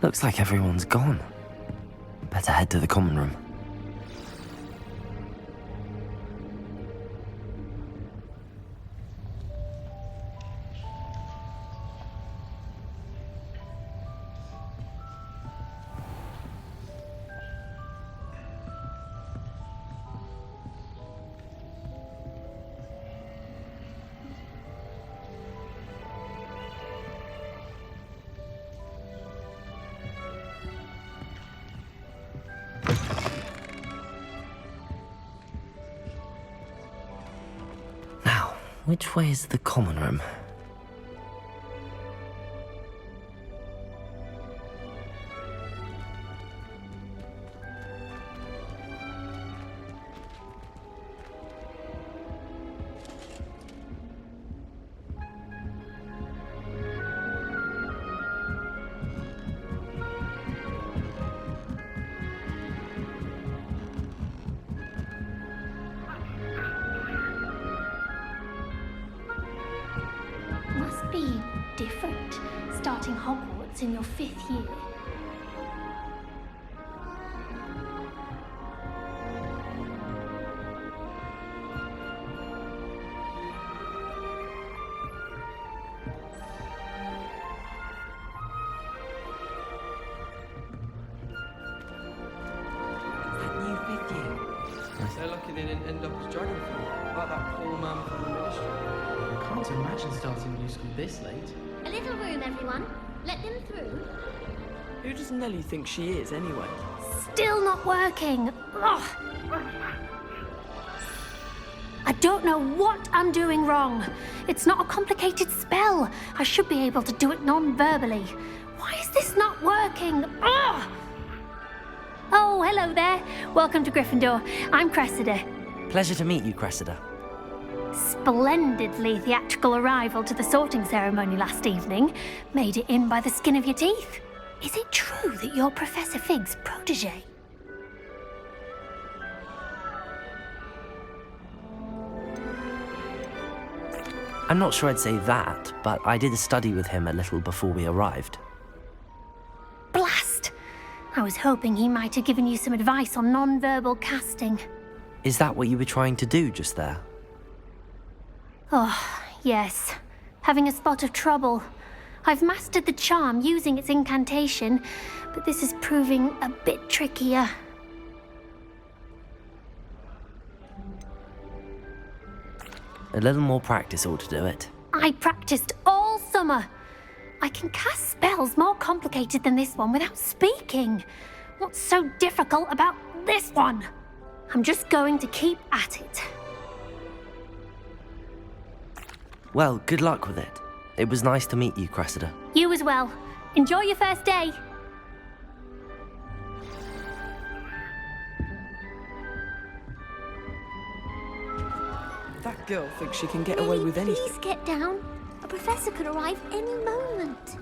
Looks like everyone's gone. Better head to the common room. Which way is the common room? Must be different, starting Hogwarts in your 5th year. They're lucky they didn't end up as Dragonfly, like that poor man from the ministry. I can't imagine starting new school this late. A little room, everyone. Let them through. Who does Nellie think she is, anyway? Still not working. Ugh. I don't know what I'm doing wrong. It's not a complicated spell. I should be able to do it non-verbally. Why is this not working? Ugh. Oh, hello there. Welcome to Gryffindor. I'm Cressida. Pleasure to meet you, Cressida. Splendidly theatrical arrival to the sorting ceremony last evening. Made it in by the skin of your teeth. Is it true that you're Professor Fig's protege? I'm not sure I'd say that, but I did a study with him a little before we arrived. Blast! I was hoping he might have given you some advice on non-verbal casting. Is that what you were trying to do just there? Oh, yes. Having a spot of trouble. I've mastered the charm using its incantation, but this is proving a bit trickier. A little more practice ought to do it. I practiced all summer. I can cast spells more complicated than this one without speaking. What's so difficult about this one? I'm just going to keep at it. Well, good luck with it. It was nice to meet you, Cressida. You as well. Enjoy your first day. That girl thinks she can get away with anything. Please get down. A professor could arrive any moment.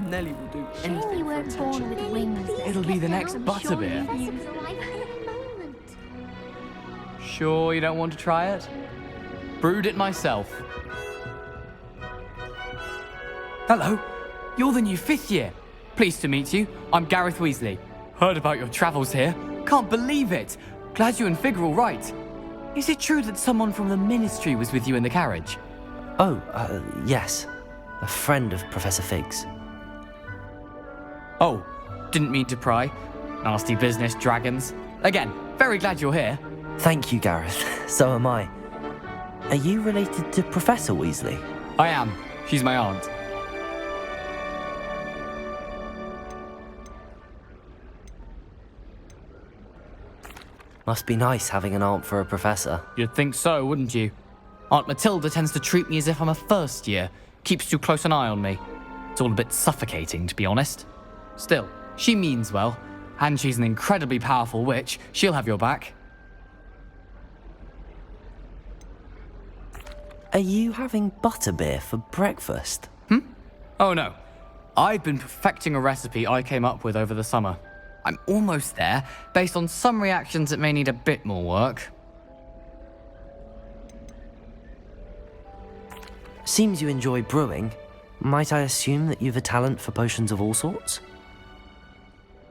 Nellie will do Shame anything you for weren't attention. born with wings. It'll be the next Butterbeer. Professor could arrive any moment. Sure you don't want to try it? Brewed it myself. Hello, you're the new 5th year. Pleased to meet you. I'm Gareth Weasley. Heard about your travels here. Can't believe it. Glad you and Fig are all right. Is it true that someone from the ministry was with you in the carriage? Oh, yes. A friend of Professor Fig's. Oh, didn't mean to pry. Nasty business, dragons. Again, very glad you're here. Thank you, Gareth. So am I. Are you related to Professor Weasley? I am. She's my aunt. Must be nice having an aunt for a professor. You'd think so, wouldn't you? Aunt Matilda tends to treat me as if I'm a first year. Keeps too close an eye on me. It's all a bit suffocating, to be honest. Still, she means well. And she's an incredibly powerful witch. She'll have your back. Are you having butterbeer for breakfast? Oh no. I've been perfecting a recipe I came up with over the summer. I'm almost there. Based on some reactions, it may need a bit more work. Seems you enjoy brewing. Might I assume that you've a talent for potions of all sorts?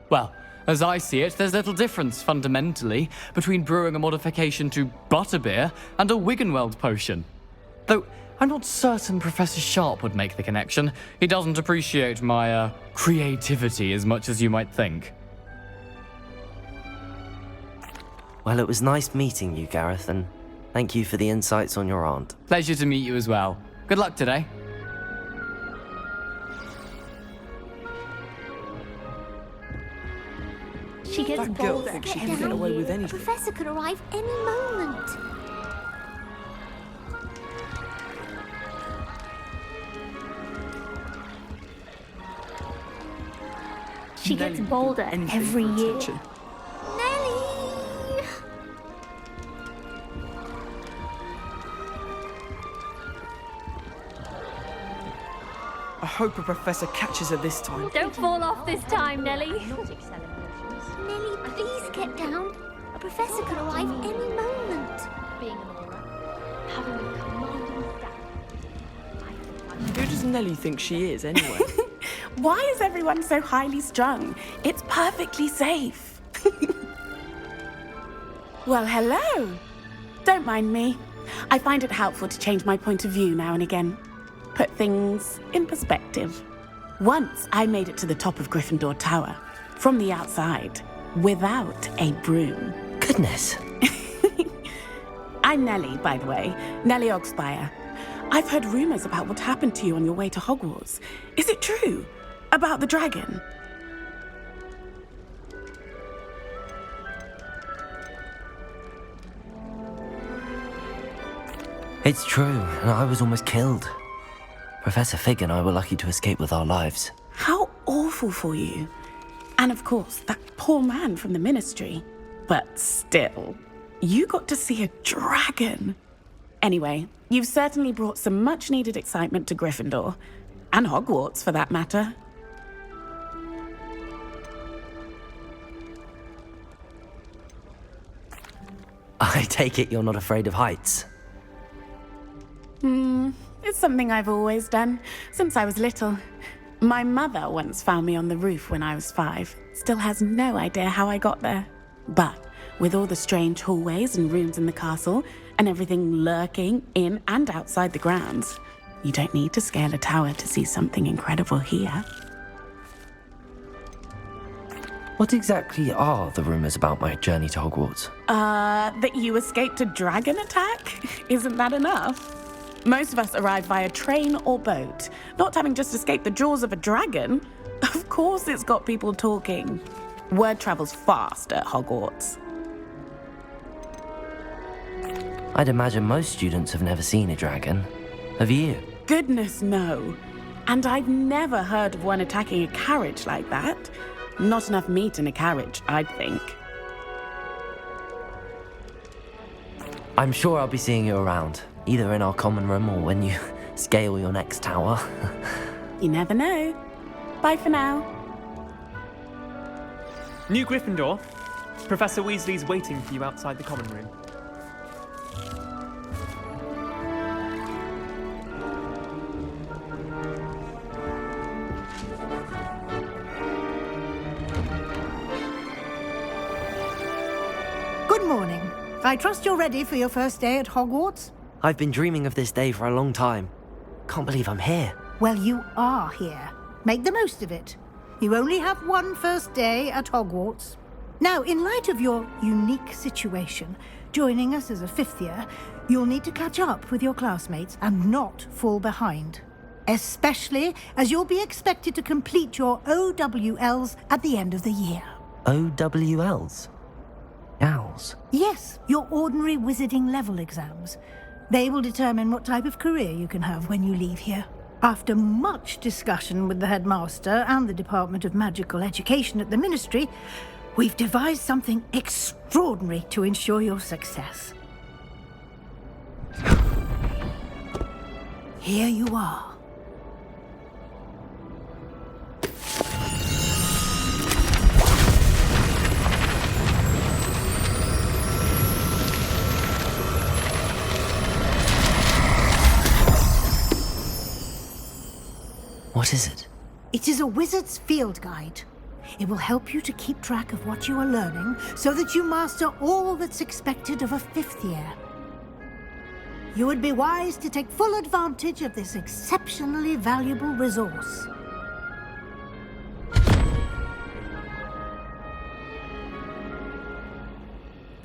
Well, as I see it, there's little difference, fundamentally, between brewing a modification to butterbeer and a Wiggenweld potion. Though, I'm not certain Professor Sharp would make the connection. He doesn't appreciate my, creativity as much as you might think. Well, it was nice meeting you, Gareth, and thank you for the insights on your aunt. Pleasure to meet you as well. Good luck today. She gets That girl bold. thinks she can get away with A anything. professor could arrive any moment. She gets Nelly would do bolder anything every for year. attention. Nelly! I hope a professor catches her this time. Don't fall off this time, Nelly. Nautic celebrations. Nelly, please get down. A professor could arrive any moment. Being an aura. Having a commanding staff. Who does Nelly think she is, anyway? Why is everyone so highly strung? It's perfectly safe. Well, hello. Don't mind me. I find it helpful to change my point of view now and again. Put things in perspective. Once I made it to the top of Gryffindor Tower, from the outside, without a broom. Goodness. I'm Nellie, by the way. Nellie Ogspire. I've heard rumors about what happened to you on your way to Hogwarts. Is it true? About the dragon? It's true, and I was almost killed. Professor Fig and I were lucky to escape with our lives. How awful for you. And of course, that poor man from the ministry. But still, you got to see a dragon. Anyway, you've certainly brought some much-needed excitement to Gryffindor. And Hogwarts, for that matter. I take it you're not afraid of heights. It's something I've always done, since I was little. My mother once found me on the roof when I was 5. Still has no idea how I got there. But with all the strange hallways and rooms in the castle, and everything lurking in and outside the grounds, you don't need to scale a tower to see something incredible here. What exactly are the rumors about my journey to Hogwarts? That you escaped a dragon attack? Isn't that enough? Most of us arrive via train or boat, not having just escaped the jaws of a dragon. Of course it's got people talking. Word travels fast at Hogwarts. I'd imagine most students have never seen a dragon. Have you? Goodness, no. And I've never heard of one attacking a carriage like that. Not enough meat in a carriage, I'd think. I'm sure I'll be seeing you around, either in our common room or when you scale your next tower. You never know. Bye for now. New Gryffindor. Professor Weasley's waiting for you outside the common room. Good morning. I trust you're ready for your first day at Hogwarts? I've been dreaming of this day for a long time. Can't believe I'm here. Well, you are here. Make the most of it. You only have one first day at Hogwarts. Now, in light of your unique situation, joining us as a 5th year, you'll need to catch up with your classmates and not fall behind. Especially as you'll be expected to complete your OWLs at the end of the year. OWLs? Owls? Yes, your ordinary wizarding level exams. They will determine what type of career you can have when you leave here. After much discussion with the headmaster and the Department of Magical Education at the Ministry, we've devised something extraordinary to ensure your success. Here you are. What is it? It is a wizard's field guide. It will help you to keep track of what you are learning so that you master all that's expected of a 5th year. You would be wise to take full advantage of this exceptionally valuable resource.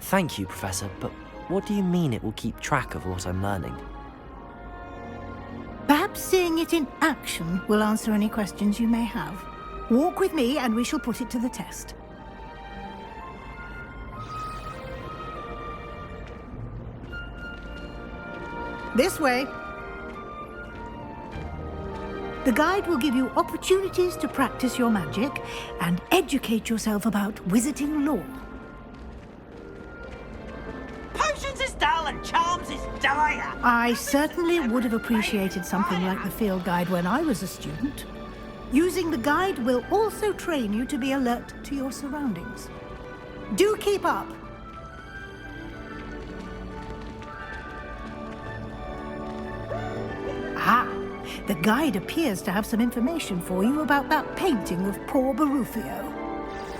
Thank you, Professor, but what do you mean it will keep track of what I'm learning? Perhaps seeing it in action will answer any questions you may have. Walk with me and we shall put it to the test. This way. The guide will give you opportunities to practice your magic and educate yourself about wizarding lore. Potions is dull and charms is dire. I certainly would have appreciated something like the field guide when I was a student. Using the guide will also train you to be alert to your surroundings. Do keep up. Ah, the guide appears to have some information for you about that painting of poor Barufio.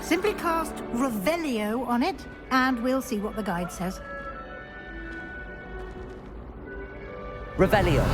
Simply cast Revelio on it, and we'll see what the guide says. Revelio.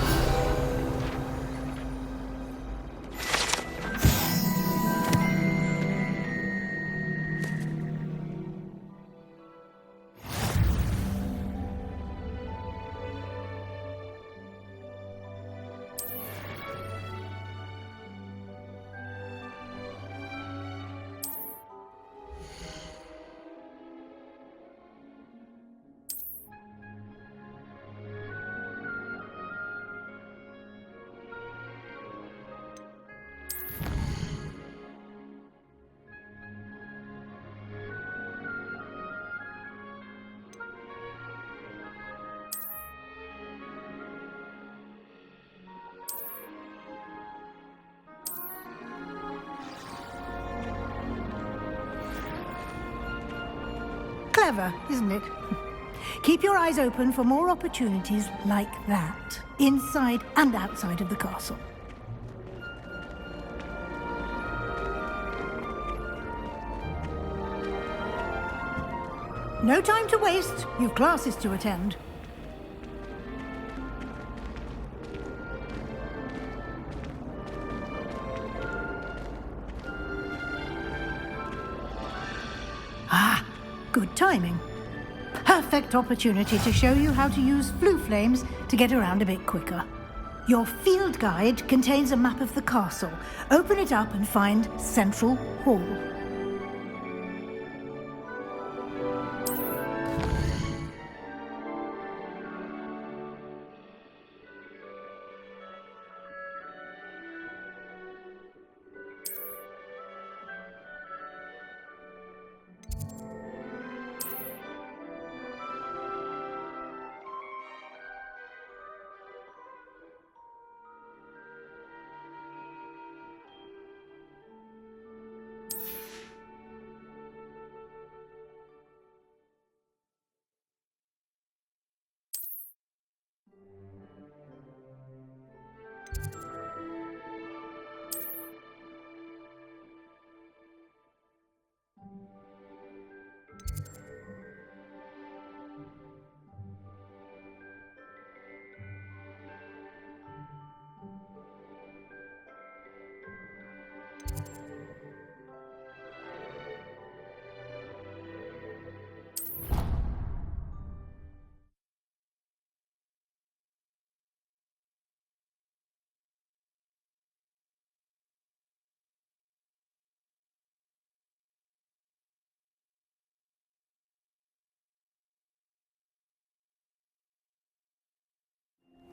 Clever, isn't it? Keep your eyes open for more opportunities like that, inside and outside of the castle. No time to waste. You've classes to attend. Ah, good timing. Perfect opportunity to show you how to use flue flames to get around a bit quicker. Your field guide contains a map of the castle. Open it up and find Central Hall.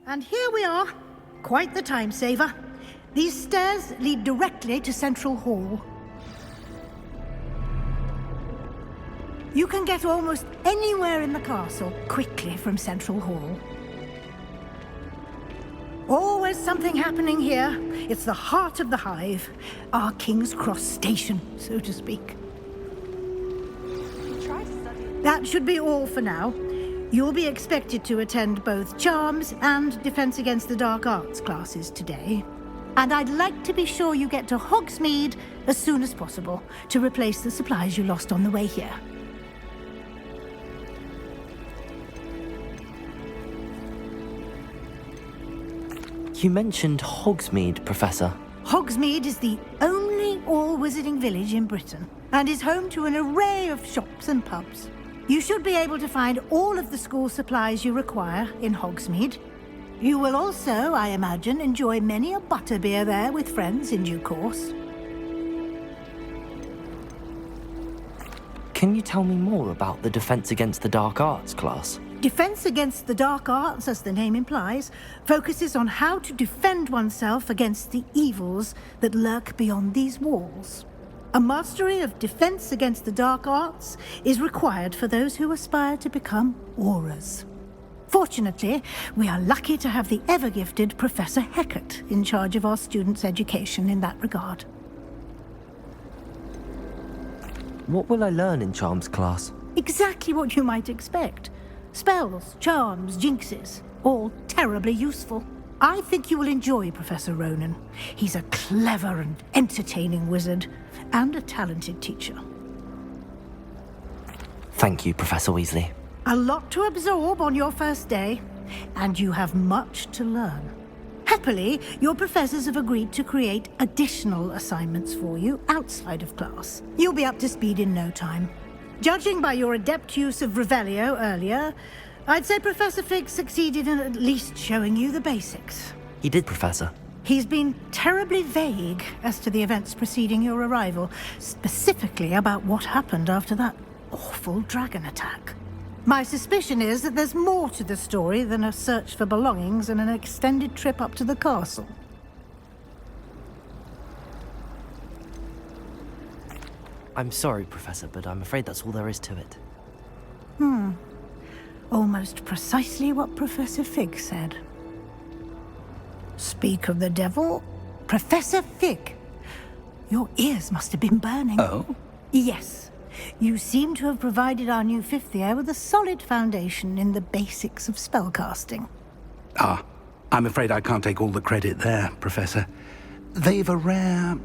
And here we are. Quite the time saver. These stairs lead directly to Central Hall. You can get almost anywhere in the castle quickly from Central Hall. Always something happening here. It's the heart of the hive. Our King's Cross station, so to speak. That should be all for now. You'll be expected to attend both Charms and Defense Against the Dark Arts classes today. And I'd like to be sure you get to Hogsmeade as soon as possible to replace the supplies you lost on the way here. You mentioned Hogsmeade, Professor. Hogsmeade is the only all-wizarding village in Britain and is home to an array of shops and pubs. You should be able to find all of the school supplies you require in Hogsmeade. You will also, I imagine, enjoy many a butterbeer there with friends in due course. Can you tell me more about the Defense Against the Dark Arts class? Defense Against the Dark Arts, as the name implies, focuses on how to defend oneself against the evils that lurk beyond these walls. A mastery of Defense Against the Dark Arts is required for those who aspire to become Aurors. Fortunately, we are lucky to have the ever-gifted Professor Hecat in charge of our students' education in that regard. What will I learn in Charms class? Exactly what you might expect. Spells, charms, jinxes, all terribly useful. I think you will enjoy Professor Ronan. He's a clever and entertaining wizard, and a talented teacher. Thank you, Professor Weasley. A lot to absorb on your first day, and you have much to learn. Happily, your professors have agreed to create additional assignments for you outside of class. You'll be up to speed in no time. Judging by your adept use of Revelio earlier, I'd say Professor Fig succeeded in at least showing you the basics. He did, Professor. He's been terribly vague as to the events preceding your arrival, specifically about what happened after that awful dragon attack. My suspicion is that there's more to the story than a search for belongings and an extended trip up to the castle. I'm sorry, Professor, but I'm afraid that's all there is to it. Almost precisely what Professor Fig said. Speak of the devil, Professor Fig. Your ears must have been burning. Oh? Yes. You seem to have provided our new fifth year with a solid foundation in the basics of spellcasting. Ah, I'm afraid I can't take all the credit there, Professor. They've a rare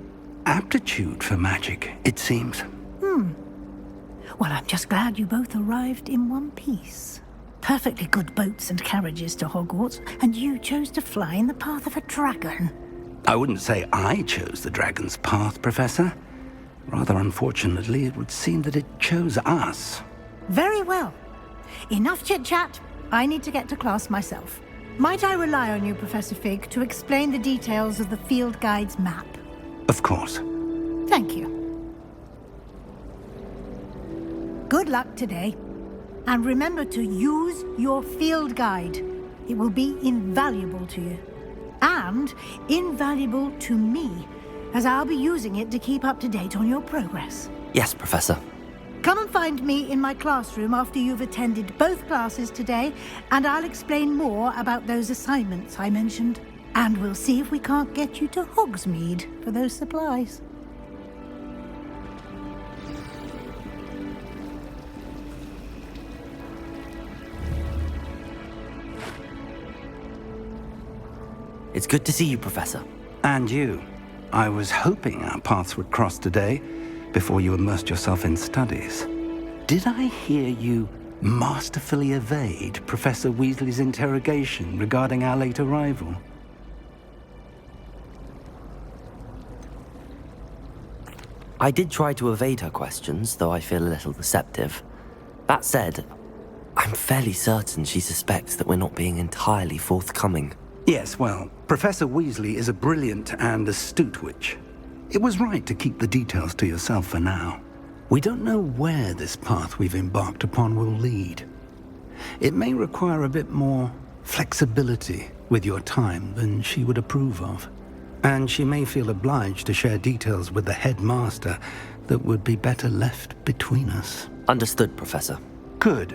aptitude for magic, it seems. Well, I'm just glad you both arrived in one piece. Perfectly good boats and carriages to Hogwarts, and you chose to fly in the path of a dragon. I wouldn't say I chose the dragon's path, Professor. Rather unfortunately, it would seem that it chose us. Very well. Enough chit-chat. I need to get to class myself. Might I rely on you, Professor Fig, to explain the details of the field guide's map? Of course. Thank you. Good luck today. And remember to use your field guide. It will be invaluable to you. And invaluable to me, as I'll be using it to keep up to date on your progress. Yes, Professor. Come and find me in my classroom after you've attended both classes today, and I'll explain more about those assignments I mentioned. And we'll see if we can't get you to Hogsmeade for those supplies. It's good to see you, Professor. And you. I was hoping our paths would cross today, before you immersed yourself in studies. Did I hear you masterfully evade Professor Weasley's interrogation regarding our late arrival? I did try to evade her questions, though I feel a little deceptive. That said, I'm fairly certain she suspects that we're not being entirely forthcoming. Yes, well, Professor Weasley is a brilliant and astute witch. It was right to keep the details to yourself for now. We don't know where this path we've embarked upon will lead. It may require a bit more flexibility with your time than she would approve of. And she may feel obliged to share details with the headmaster that would be better left between us. Understood, Professor. Good.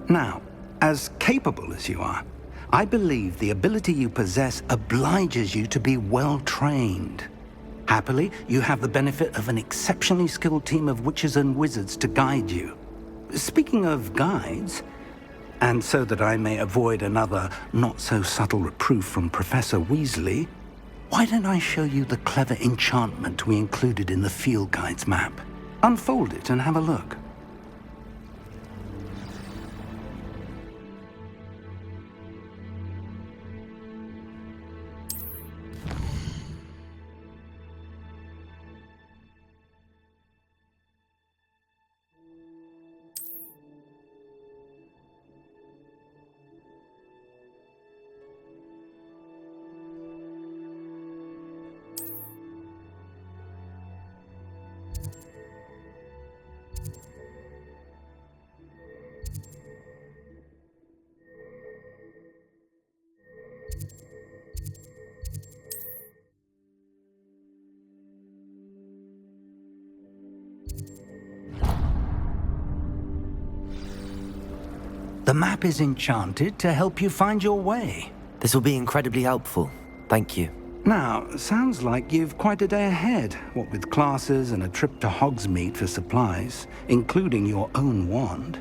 Now, as capable as you are, I believe the ability you possess obliges you to be well-trained. Happily, you have the benefit of an exceptionally skilled team of witches and wizards to guide you. Speaking of guides, and so that I may avoid another not-so-subtle reproof from Professor Weasley, Why don't I show you the clever enchantment we included in the field guide's map? Unfold it and have a look. The map is enchanted to help you find your way. This will be incredibly helpful. Thank you. Now, sounds like you've quite a day ahead, what with classes and a trip to Hogsmeade for supplies, including your own wand.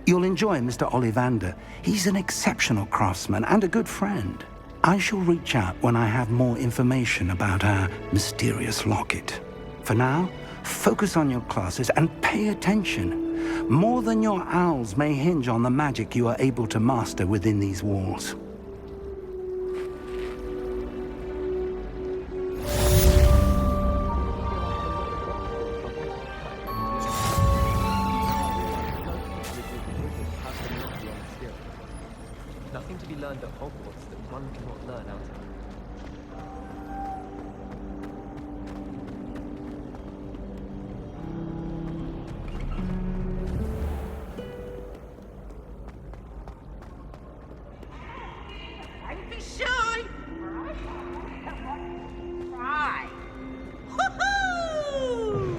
You'll enjoy Mr. Ollivander. He's an exceptional craftsman and a good friend. I shall reach out when I have more information about our mysterious locket. For now, focus on your classes and pay attention. More than your owls may hinge on the magic you are able to master within these walls. Nothing to be learned at Hogwarts that one cannot learn outside. Don't be shy! Right. Woohoo!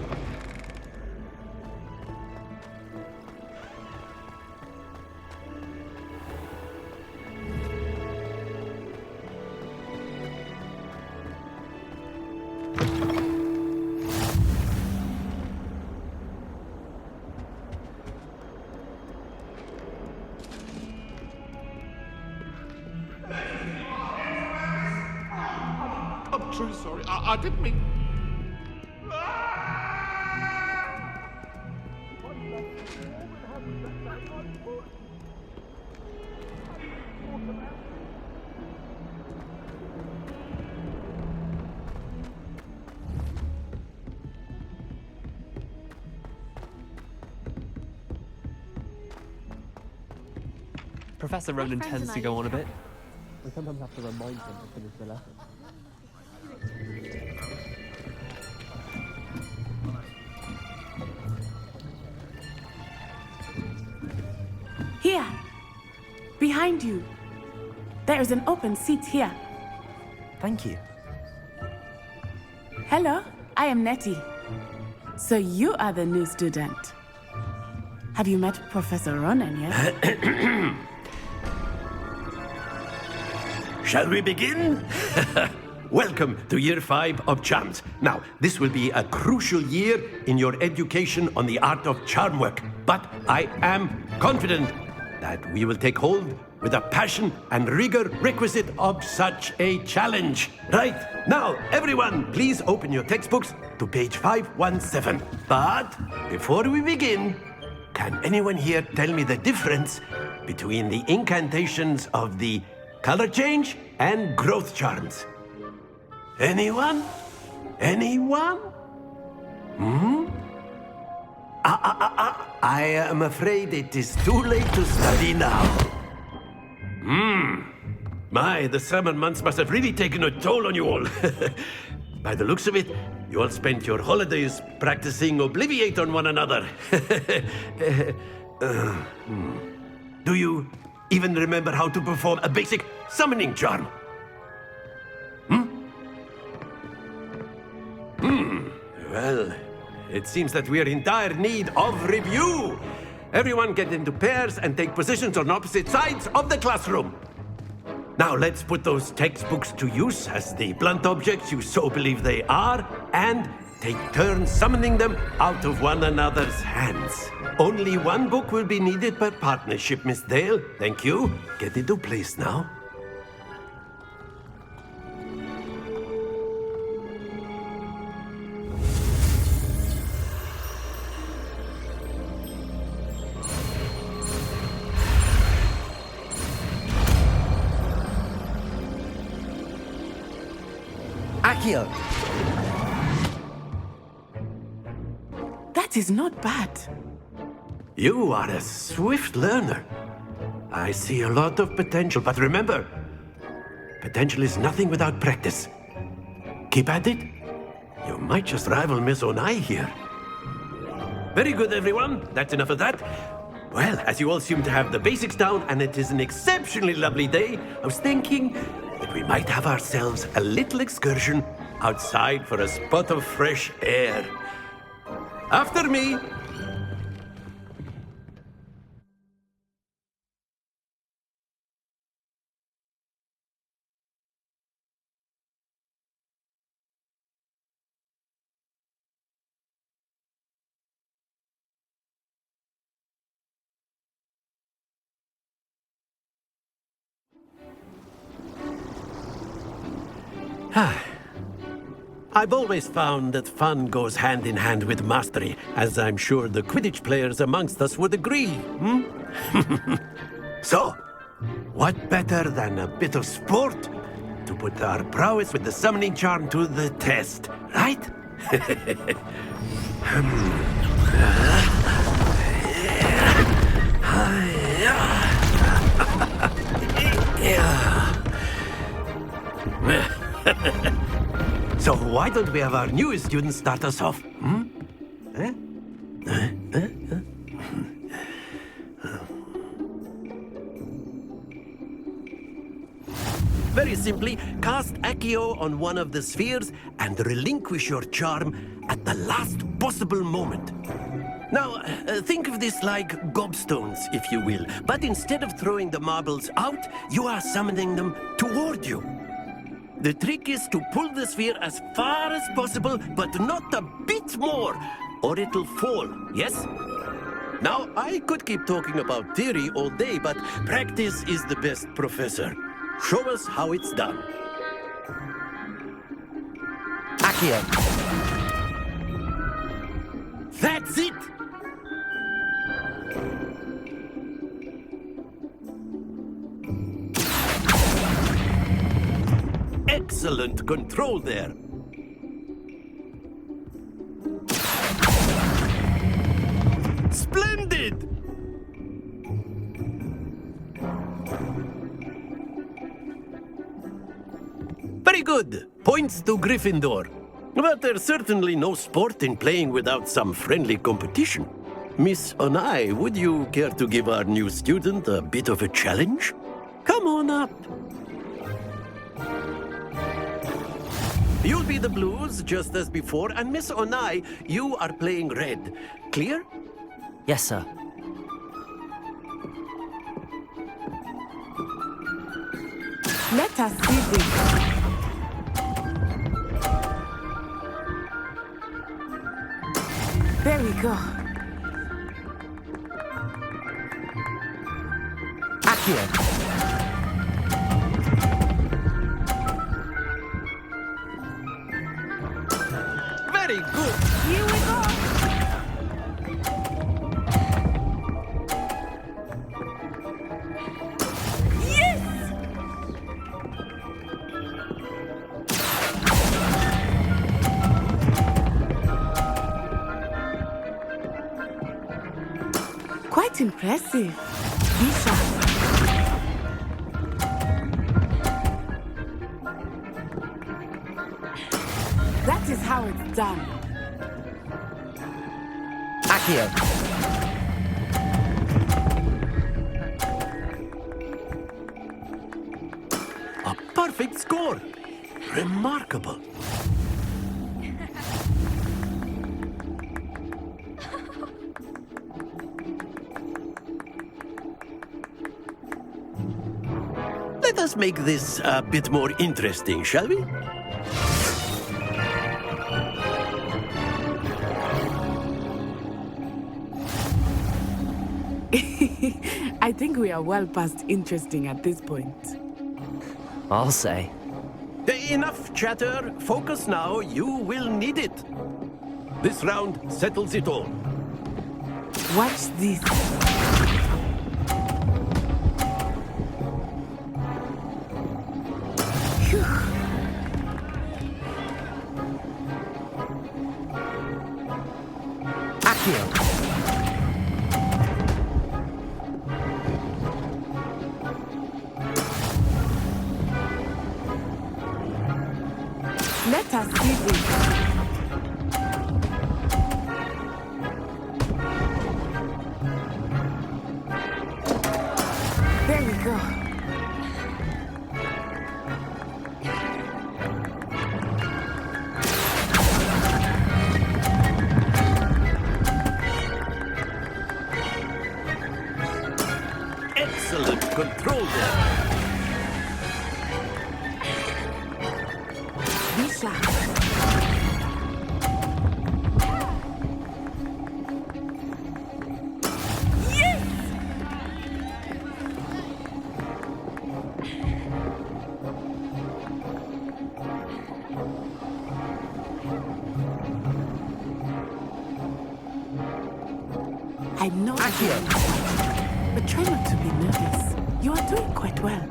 I'm truly sorry. I didn't mean... Professor Ronan tends to go on a bit. We sometimes have to remind him to finish the lesson. Here! Behind you! There is an open seat here. Thank you. Hello, I am Nettie. So you are the new student. Have you met Professor Ronan yet? Shall we begin? Welcome to Year 5 of Charms. Now, this will be a crucial year in your education on the art of charm work, but I am confident that we will take hold with the passion and rigor requisite of such a challenge. Right, now, everyone, please open your textbooks to page 517. But before we begin, can anyone here tell me the difference between the incantations of the color change and growth charms? Anyone? Anyone? I am afraid it is too late to study now. My, the summer months must have really taken a toll on you all. By the looks of it, you all spent your holidays practicing Obliviate on one another. Do you even remember how to perform a basic summoning charm? Well, it seems that we are in dire need of review. Everyone get into pairs and take positions on opposite sides of the classroom. Now let's put those textbooks to use as the blunt objects you so believe they are, and take turns summoning them out of one another's hands. Only one book will be needed per partnership, Miss Dale. Thank you. Get into place now. Accio! That is not bad. You are a swift learner. I see a lot of potential, but remember, potential is nothing without practice. Keep at it. You might just rival Miss Onai here. Very good, everyone. That's enough of that. Well, as you all seem to have the basics down, and it is an exceptionally lovely day, I was thinking that we might have ourselves a little excursion outside for a spot of fresh air. After me. I've always found that fun goes hand in hand with mastery, as I'm sure the Quidditch players amongst us would agree, So, what better than a bit of sport to put our prowess with the summoning charm to the test, right? So why don't we have our newest student start us off? Very simply, cast Accio on one of the spheres and relinquish your charm at the last possible moment. Now, think of this like gobstones, if you will, but instead of throwing the marbles out, you are summoning them toward you. The trick is to pull the sphere as far as possible, but not a bit more, or it'll fall, yes? Now, I could keep talking about theory all day, but practice is the best professor. Show us how it's done. Accio! That's it! Excellent control there. Splendid! Very good. Points to Gryffindor. But there's certainly no sport in playing without some friendly competition. Miss Onai, would you care to give our new student a bit of a challenge? Come on up. You'll be the blues, just as before, and Miss Onai, you are playing red. Clear? Yes, sir. Let us see this. There we go. Accio! Very good. Here we go. Yes! Quite impressive. Be sharp. That is how it's done. Accio! A perfect score. Remarkable. Let us make this a bit more interesting, shall we? I think we are well past interesting at this point. I'll say. Enough chatter. Focus now. You will need it. This round settles it all. Watch this. Phew. Accio. Let us see this. There we go. Excellent control there. Bisha. I know Accio. but try not to be nervous. You are doing quite well.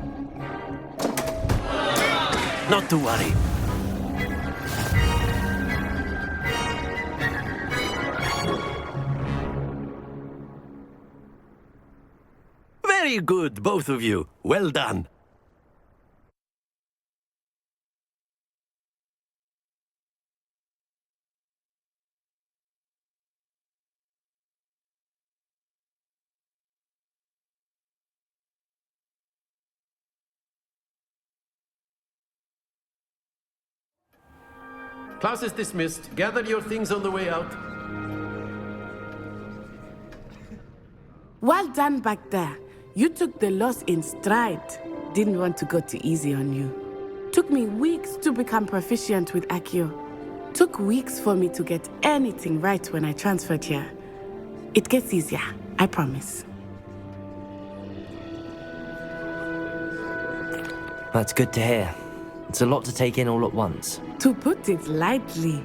Not to worry. Very good, both of you. Well done. Class is dismissed. Gather your things on the way out. Well done back there. You took the loss in stride. Didn't want to go too easy on you. Took me weeks to become proficient with Accio. Took weeks for me to get anything right when I transferred here. It gets easier, I promise. That's good to hear. It's a lot to take in all at once. To put it lightly,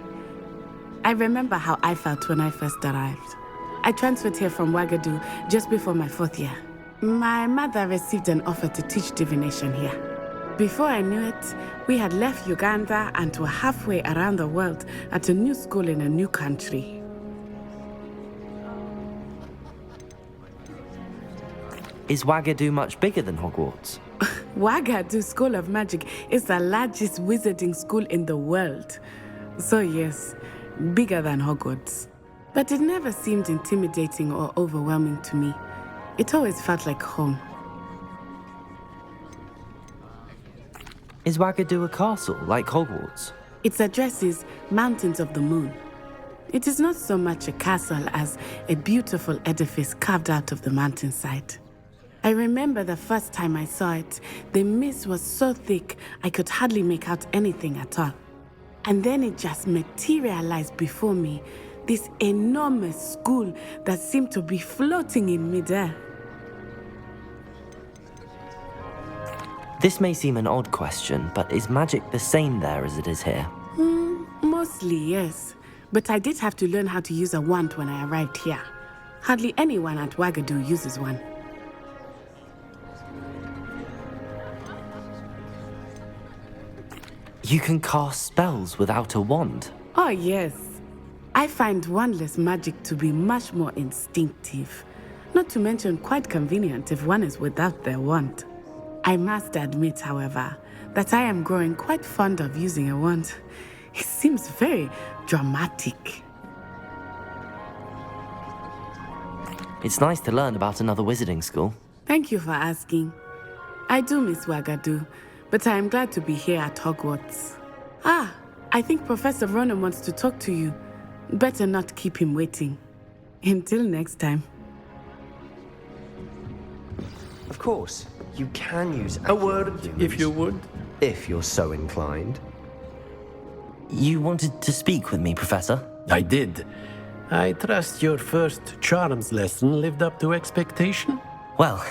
I remember how I felt when I first arrived. I transferred here from Wagadu just before my 4th year. My mother received an offer to teach divination here. Before I knew it, we had left Uganda and were halfway around the world at a new school in a new country. Is Wagadu much bigger than Hogwarts? Wagadu School of Magic is the largest wizarding school in the world. So yes, bigger than Hogwarts. But it never seemed intimidating or overwhelming to me. It always felt like home. Is Wagadu a castle, like Hogwarts? Its address is Mountains of the Moon. It is not so much a castle as a beautiful edifice carved out of the mountainside. I remember the first time I saw it, the mist was so thick I could hardly make out anything at all. And then it just materialized before me, this enormous school that seemed to be floating in midair. This may seem an odd question, but is magic the same there as it is here? Mostly, yes. But I did have to learn how to use a wand when I arrived here. Hardly anyone at Wagadu uses one. You can cast spells without a wand? Oh, yes. I find wandless magic to be much more instinctive. Not to mention quite convenient if one is without their wand. I must admit, however, that I am growing quite fond of using a wand. It seems very dramatic. It's nice to learn about another wizarding school. Thank you for asking. I do miss Wagadu, but I am glad to be here at Hogwarts. Ah, I think Professor Ronan wants to talk to you. Better not keep him waiting. Until next time. Of course, you can use A word, if you would. if you're so inclined. You wanted to speak with me, Professor? I did. I trust your first charms lesson lived up to expectation? Well,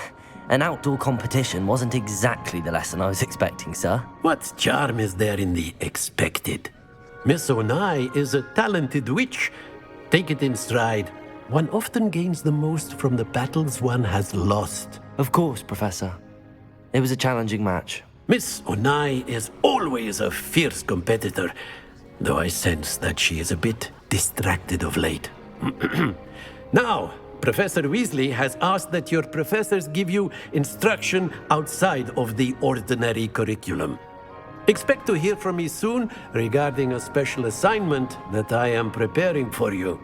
an outdoor competition wasn't exactly the lesson I was expecting, sir. What charm is there in the expected? Miss Onai is a talented witch. Take it in stride. One often gains the most from the battles one has lost. Of course, Professor. It was a challenging match. Miss Onai is always a fierce competitor, though I sense that she is a bit distracted of late. Now, Professor Weasley has asked that your professors give you instruction outside of the ordinary curriculum. Expect to hear from me soon regarding a special assignment that I am preparing for you.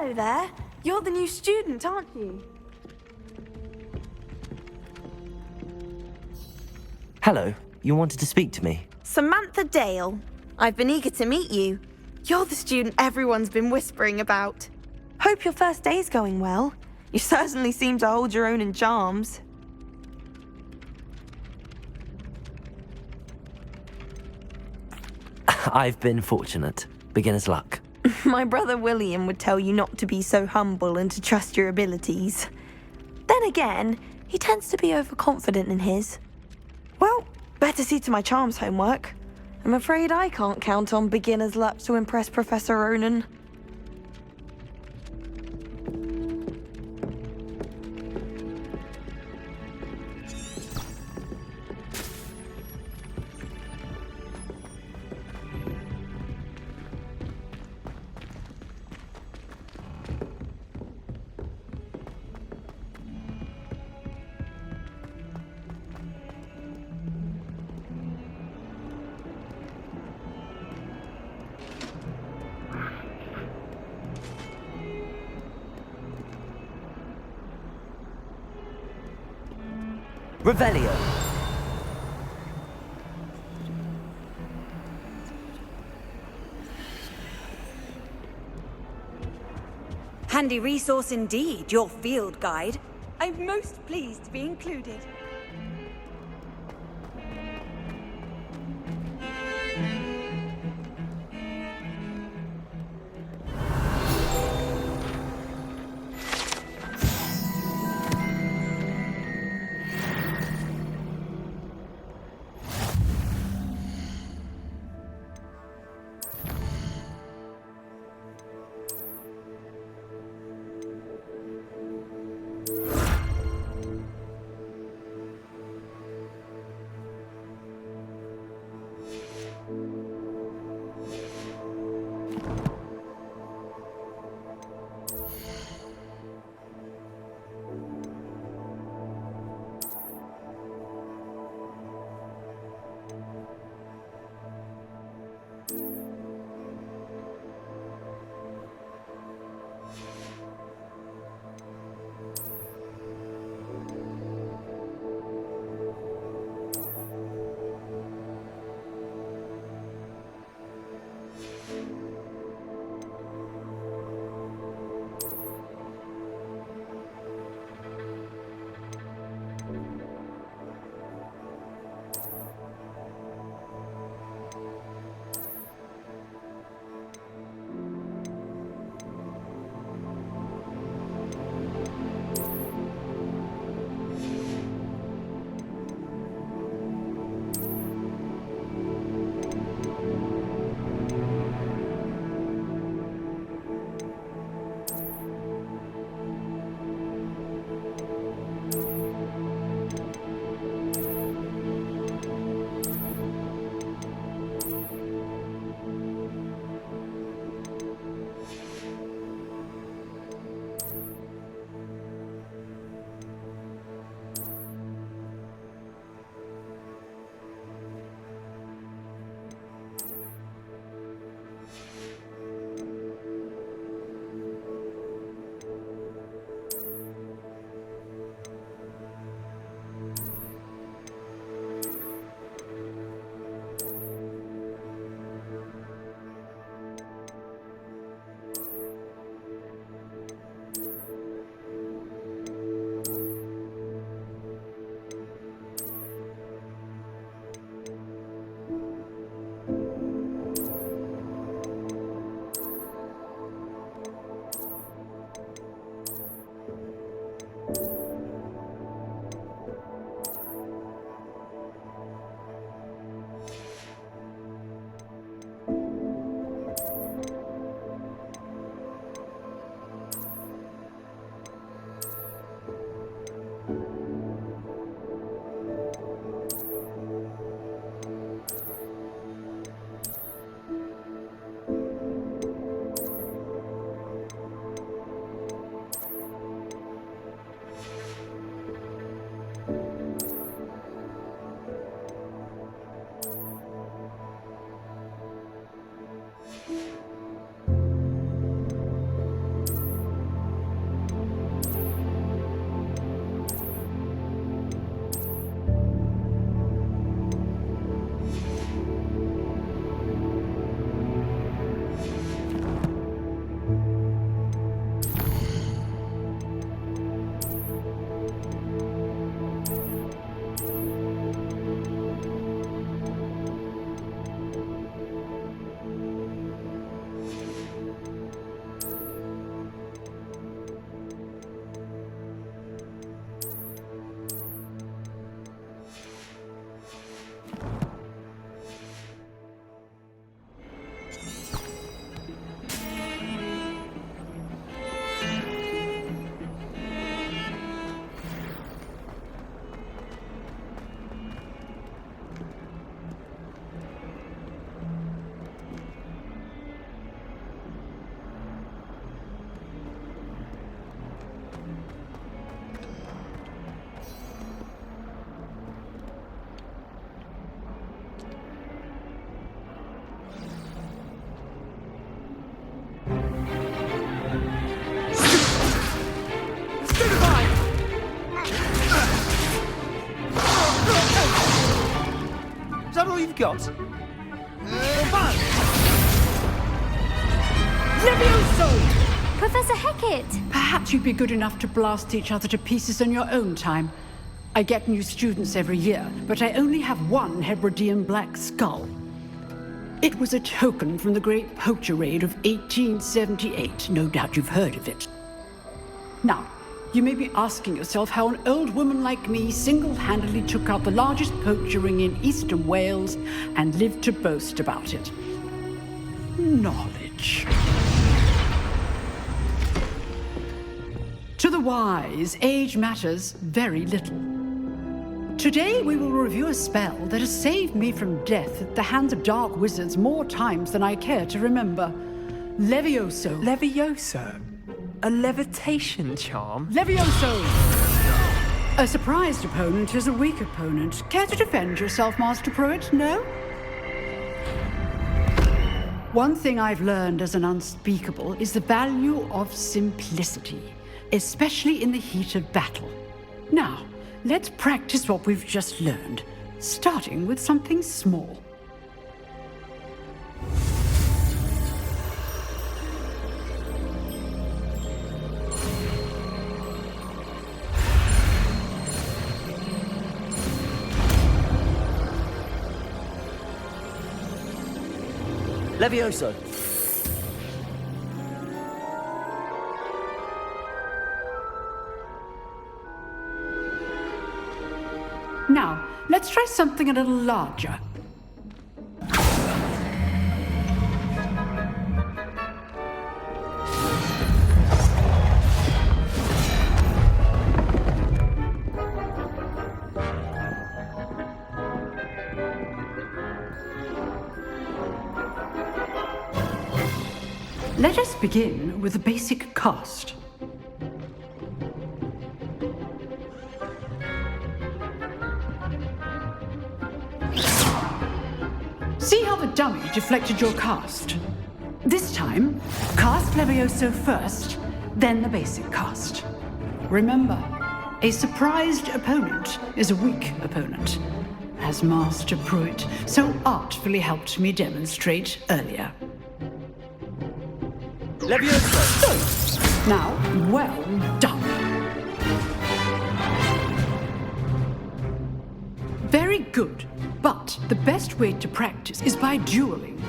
Hello there. You're the new student, aren't you? Hello, you wanted to speak to me? Samantha Dale. I've been eager to meet you. You're the student everyone's been whispering about. Hope your first day's going well. You certainly seem to hold your own in charms. I've been fortunate. Beginner's luck. My brother William would tell you not to be so humble and to trust your abilities. Then again, he tends to be overconfident in his. Well, better see to my charms homework. I'm afraid I can't count on beginner's luck to impress Professor Ronan. Revelio. Handy resource indeed, your field guide. I'm most pleased to be included. you've got. Levioso! Professor Hecat! Perhaps you'd be good enough to blast each other to pieces in your own time. I get new students every year, but I only have one Hebridean black skull. It was a token from the Great Poacher Raid of 1878. No doubt you've heard of it. Now, you may be asking yourself how an old woman like me single-handedly took out the largest poacher ring in eastern Wales and lived to boast about it. Knowledge. To the wise, age matters very little. Today we will review a spell that has saved me from death at the hands of dark wizards more times than I care to remember. Levioso. Levioso? A levitation charm? Levioso! A surprised opponent is a weak opponent. Care to defend yourself, Master Pruitt? No? One thing I've learned as an unspeakable is the value of simplicity, especially in the heat of battle. Now, let's practice what we've just learned, starting with something small. Levioso! Now, let's try something a little larger. Let us begin with the basic cast. See how the dummy deflected your cast? This time, cast Levioso first, then the basic cast. Remember, a surprised opponent is a weak opponent, as Master Pruitt so artfully helped me demonstrate earlier. Levioso! Now, well done. Very good, but the best way to practice is by dueling.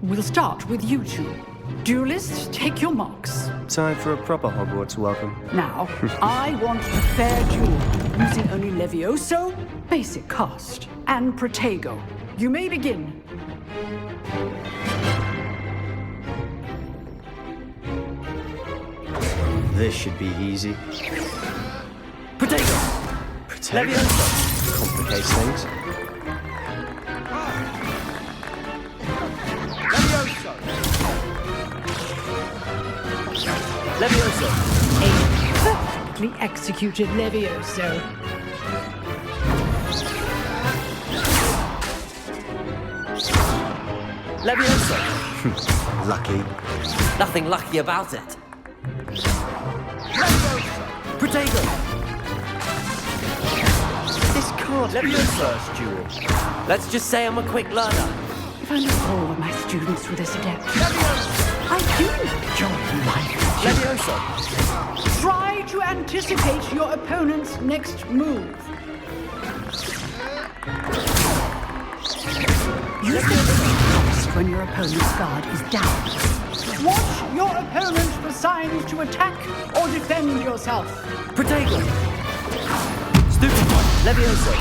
We'll start with you two. Duelists, take your marks. Time for a proper Hogwarts welcome. Now, I want a fair duel, using only Levioso, basic cast, and Protego. You may begin. This should be easy. Protego! Levioso! Complicates things. Levioso! A perfectly executed Levioso. Levioso! Lucky. Nothing lucky about it. Protego! This can't be the first duel. Let's just say I'm a quick learner. If only all of my students were this adept. I do enjoy life. Levioso! Try to anticipate your opponent's next move. Use the cast when your opponent's guard is down. Watch your opponent for signs to attack or defend yourself. Protego! Stupid one! Levioso!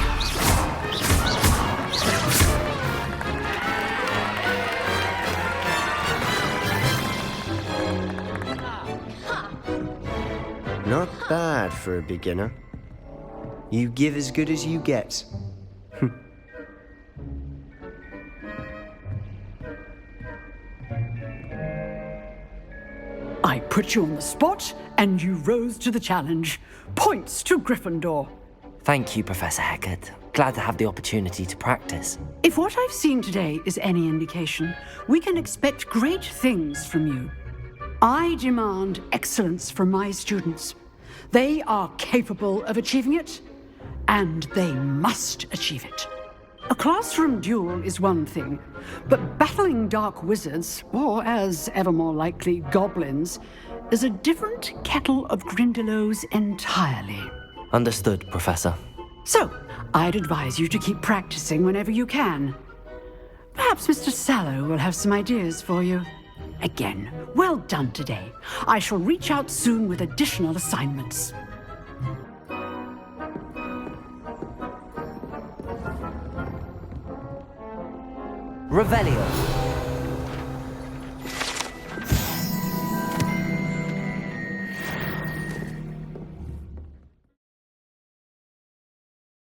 Not bad for a beginner. You give as good as you get. I put you on the spot, and you rose to the challenge. Points to Gryffindor. Thank you, Professor Hecat. Glad to have the opportunity to practice. If what I've seen today is any indication, we can expect great things from you. I demand excellence from my students. They are capable of achieving it, and they must achieve it. A classroom duel is one thing, but battling dark wizards, or as ever more likely, goblins, is a different kettle of Grindylows entirely. Understood, Professor. So, I'd advise you to keep practicing whenever you can. Perhaps Mr. Sallow will have some ideas for you. Again, well done today. I shall reach out soon with additional assignments. Revelio.